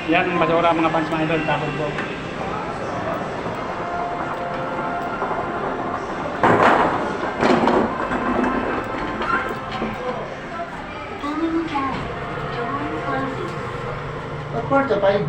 Yan, basura mga fans mga idol, tapos po. Kwarto pa yun.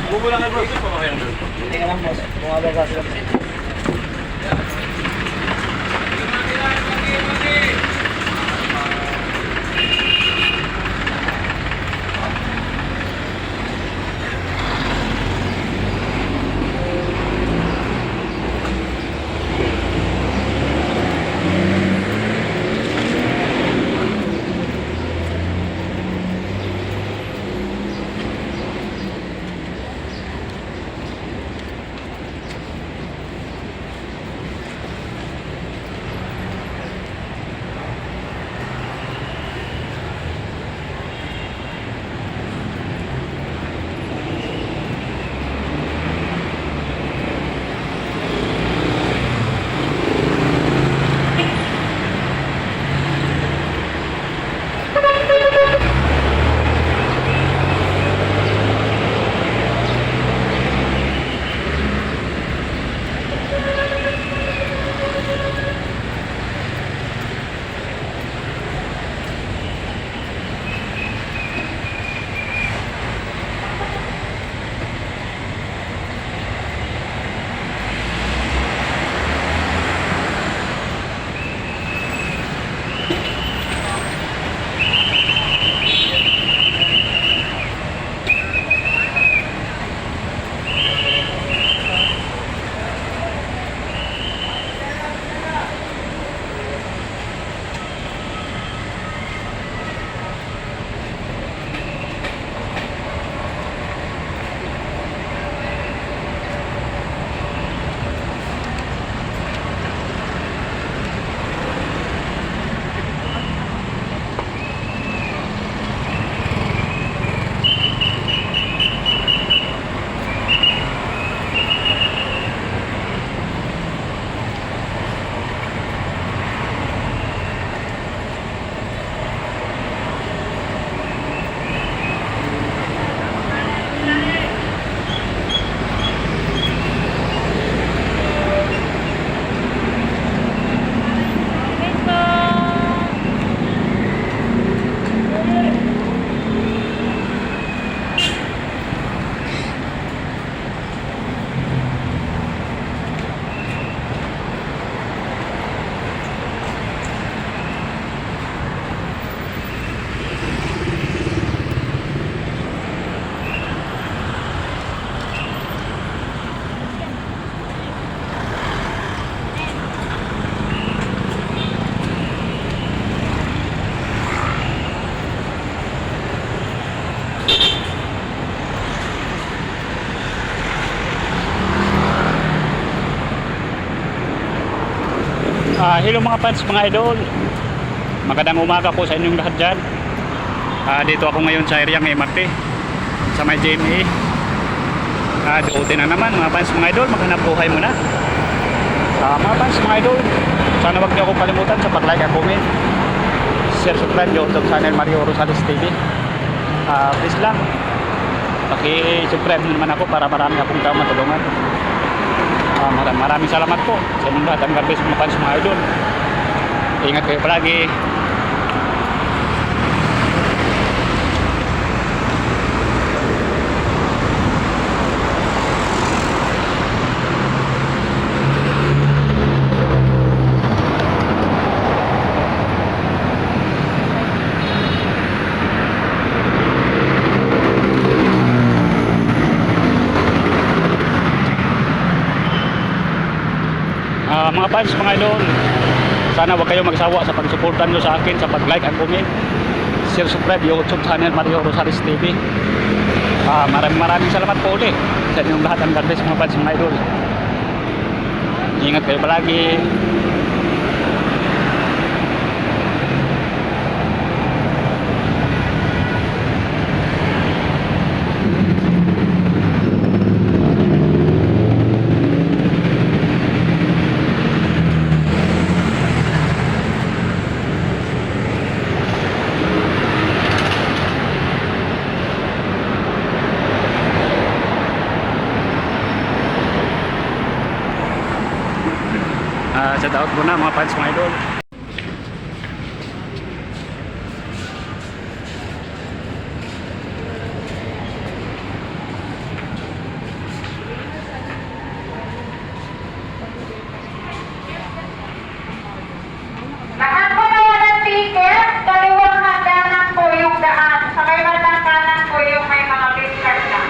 Bubulangan bro. Hindi ka lang boss. Bumababa sila. Hello mga fans, mga idol. Magandang umaga po sa inyong lahat dyan. Dito ako ngayon sa area ng MRT, sa may GMA. Duote na naman mga fans, mga idol. Maghanap buhay muna. Mga fans, mga idol, sana wag niyo akong kalimutan sa pag-like at comment, share, subscribe YouTube channel Mario Rosales TV. Please lang, paki-subscribe nyo naman ako para marami akong tao matulungan. Maraming salamat po sa inyong lahat. Ang God bless mga fans, mga idol. Ingat kayo palagi. Mga fans, mga idol, sana wag kayo magsawa sa pagsuportan nyo sa akin sa pag-like at comment, share, subscribe YouTube channel Mario Rosales TV. Maraming salamat po ulit sa inyong lahat. Ang God bless mga fans, mga idol. Ingat kayo palagi. Shout out muna mga fans, mga idol. Lahat po na walang ticket, kaliwang hagdanan po yung daan. Sa may bandang kanan po yung may mga gift card na.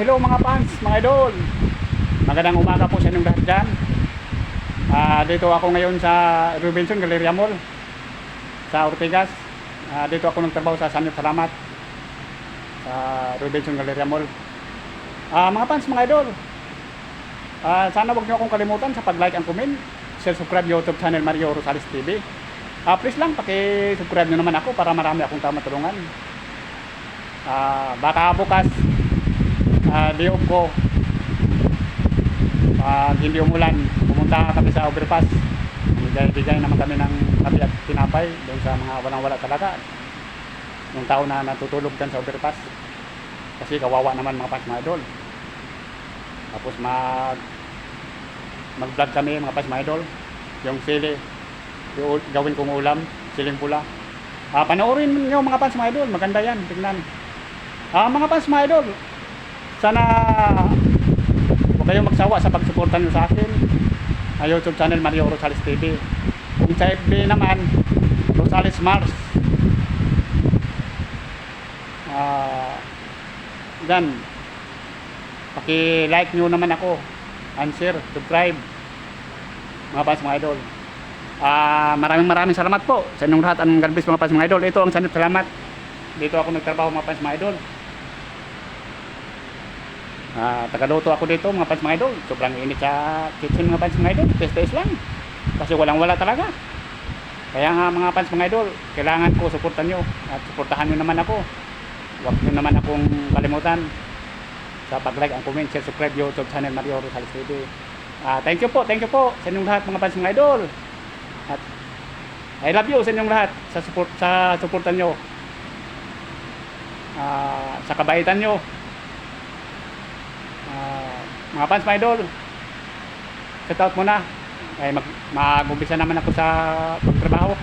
Hello mga fans, mga idol. Magandang umaga po sa inyong lahat dyan. Dito ako ngayon sa Robinson Galleria Mall sa Ortigas. Dito ako nagtrabaho sa Sanyo Salamat sa Robinson Galleria Mall. Mga fans, mga idol, sana wag niyo akong kalimutan sa pag-like and comment, share, subscribe YouTube channel Mario Rosales TV. Please lang, paki-subscribe nyo naman ako para marami akong tao matulungan. Baka bukas liyog ko hindi umulan, pumunta kami sa overpass bigay naman kami ng kape at tinapay doon sa mga walang-wala talaga. Yung tao na natutulog dyan sa overpass. Kasi kawawa naman mga pads mga idol. Tapos mag-vlog kami mga pads mga idol. Yung sili, yung gawin kong ulam, siling pula. Panoorin niyo mga pads mga idol, maganda yan, tingnan. Mga pads mga idol, sana huwag kayong magsawa sa pagsuporta niyo sa akin. YouTube channel Mario Rosales TV. Kung sa FB naman, Rosales Mars. Yan, paki-like nyo naman ako, and share, subscribe mga pads mga idol. Maraming salamat po sa inyong lahat. Ang galbis mga pads mga idol. Ito ang sanip salamat. Dito ako nagtrabaho mga pads mga idol. Tagaluto ako dito mga pads mga idol. Sobrang init sa kitchen mga pads mga idol. Test lang kasi walang-wala talaga. Kaya nga mga pads mga idol, kailangan ko suportan nyo at suportahan nyo naman ako. Huwag nyo naman akong kalimutan sa pag-like and comment, share, subscribe YouTube channel Mario Rosales TV. Thank you po sa inyong lahat mga pads mga idol. At I love you sa inyong lahat sa suportan nyo, sa kabaitan nyo. Mga fans mga idol, shout out muna. Mag-umpisa naman ako sa pagtrabaho.